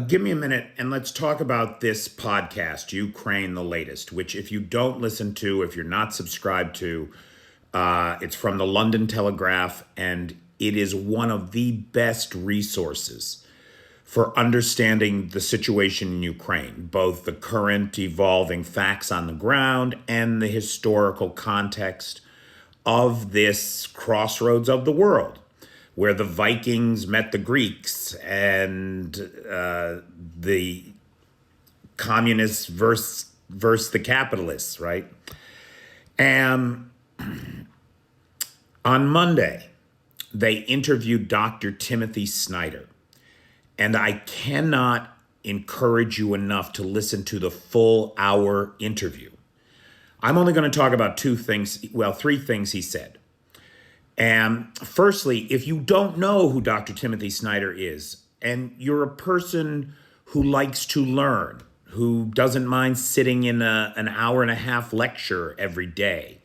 Give me a minute and let's talk about this podcast, Ukraine the Latest, which, if you don't listen to, if you're not subscribed to, it's from the London Telegraph, and it is one of the best resources for understanding the situation in Ukraine, both the current evolving facts on the ground and the historical context of this crossroads of the world, where the Vikings met the Greeks and the communists versus the capitalists, right? And on Monday, they interviewed Dr. Timothy Snyder. And I cannot encourage you enough to listen to the full hour interview. I'm only going to talk about three things he said. And firstly, if you don't know who Dr. Timothy Snyder is, and you're a person who likes to learn, who doesn't mind sitting in an hour and a half lecture every day,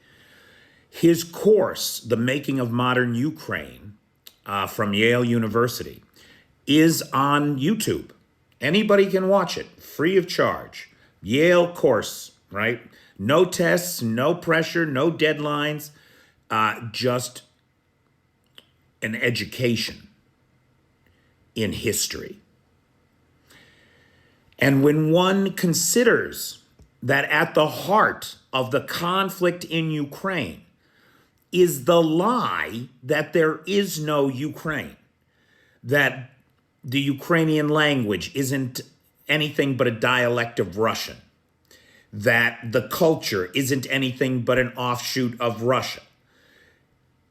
his course, The Making of Modern Ukraine, from Yale University, is on YouTube. Anybody can watch it, free of charge. Yale course, right? No tests, no pressure, no deadlines, just an education in history. And when one considers that at the heart of the conflict in Ukraine is the lie that there is no Ukraine, that the Ukrainian language isn't anything but a dialect of Russian, that the culture isn't anything but an offshoot of Russia.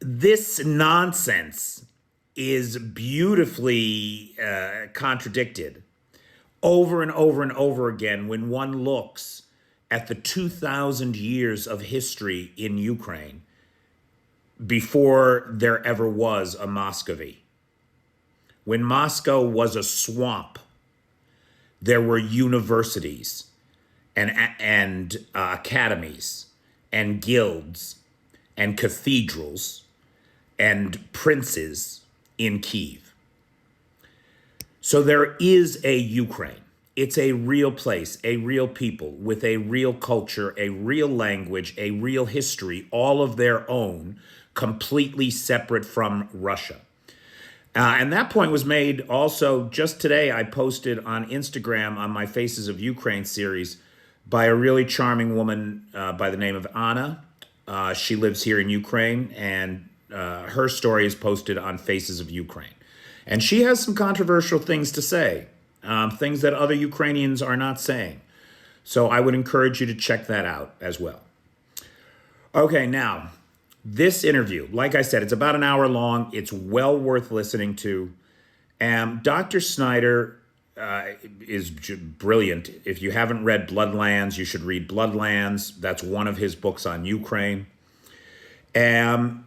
This nonsense is beautifully contradicted over and over and over again when one looks at the 2,000 years of history in Ukraine before there ever was a Muscovy. When Moscow was a swamp, there were universities and academies and guilds and cathedrals and princes in Kyiv. So there is a Ukraine. It's a real place, a real people with a real culture, a real language, a real history, all of their own, completely separate from Russia. And that point was made also just today. I posted on Instagram on my Faces of Ukraine series by a really charming woman by the name of Anna. She lives here in Ukraine, and her story is posted on Faces of Ukraine. And she has some controversial things to say, things that other Ukrainians are not saying. So I would encourage you to check that out as well. Okay, now, this interview, like I said, it's about an hour long. It's well worth listening to. And Dr. Snyder is brilliant. If you haven't read Bloodlands, you should read Bloodlands. That's one of his books on Ukraine. And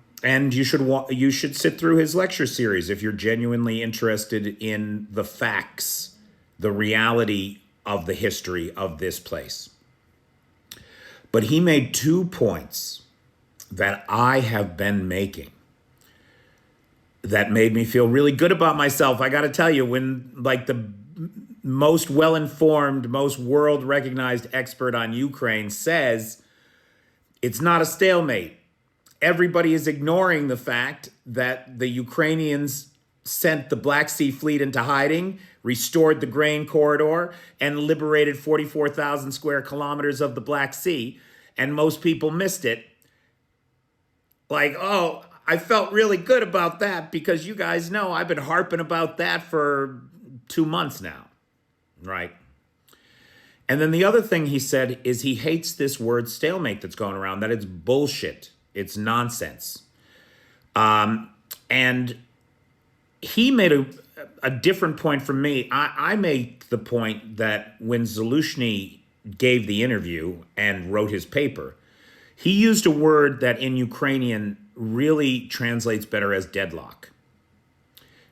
you should sit through his lecture series if you're genuinely interested in the facts, the reality of the history of this place. But he made 2 points that I have been making that made me feel really good about myself. I got to tell you, when like the most well-informed, most world-recognized expert on Ukraine says it's not a stalemate. Everybody is ignoring the fact that the Ukrainians sent the Black Sea Fleet into hiding, restored the grain corridor, and liberated 44,000 square kilometers of the Black Sea, and most people missed it. Like, oh, I felt really good about that because you guys know I've been harping about that for 2 months now, right? And then the other thing he said is he hates this word stalemate that's going around, that it's bullshit. It's nonsense. And he made a different point from me. I make the point that when Zaluzhny gave the interview and wrote his paper, he used a word that in Ukrainian really translates better as deadlock,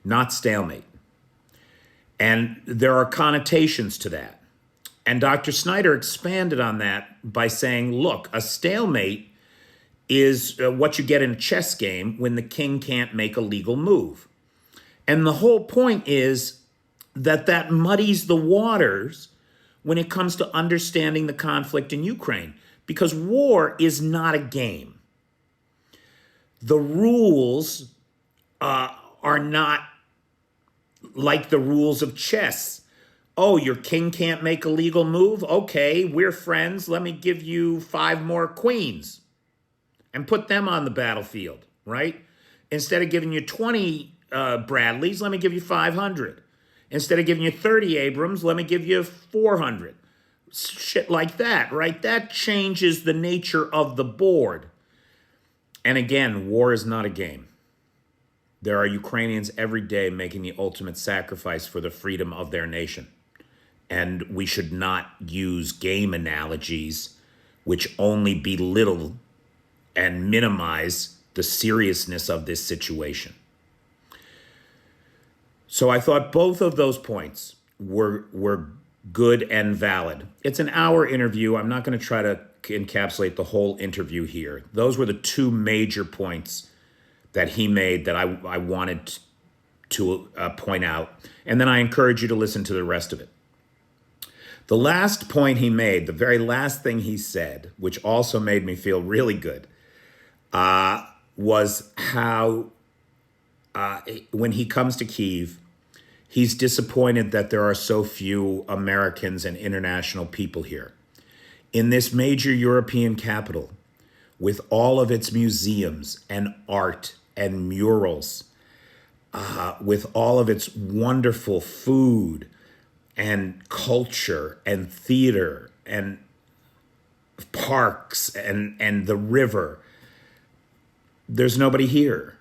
not stalemate. And there are connotations to that. And Dr. Snyder expanded on that by saying, look, a stalemate is what you get in a chess game when the king can't make a legal move. And the whole point is that muddies the waters when it comes to understanding the conflict in Ukraine, because war is not a game. The rules are not like the rules of chess. Oh, your king can't make a legal move? Okay, we're friends. Let me give you 5 more queens and put them on the battlefield, right? Instead of giving you 20 Bradleys, let me give you 500. Instead of giving you 30 Abrams, let me give you 400. Shit like that, right? That changes the nature of the board. And again, war is not a game. There are Ukrainians every day making the ultimate sacrifice for the freedom of their nation. And we should not use game analogies which only belittle and minimize the seriousness of this situation. So I thought both of those points were good and valid. It's an hour interview. I'm not going to try to encapsulate the whole interview here. Those were the 2 major points that he made that I wanted to point out. And then I encourage you to listen to the rest of it. The last point he made, the very last thing he said, which also made me feel really good, was how when he comes to Kyiv, he's disappointed that there are so few Americans and international people here. In this major European capital, with all of its museums and art and murals, with all of its wonderful food and culture and theater and parks and the river, there's nobody here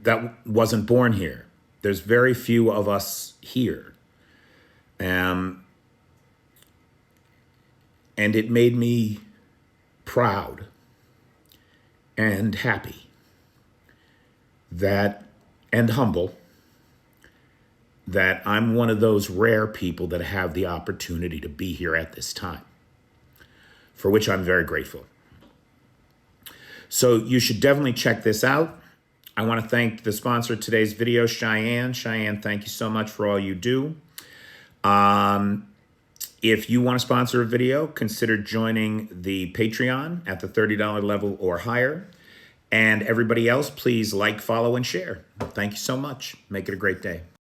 that wasn't born here. There's very few of us here. And it made me proud and happy and humble that I'm one of those rare people that have the opportunity to be here at this time, for which I'm very grateful. So you should definitely check this out. I want to thank the sponsor of today's video, Cheyenne. Cheyenne, thank you so much for all you do. If you want to sponsor a video, consider joining the Patreon at the $30 level or higher. And everybody else, please like, follow, and share. Thank you so much. Make it a great day.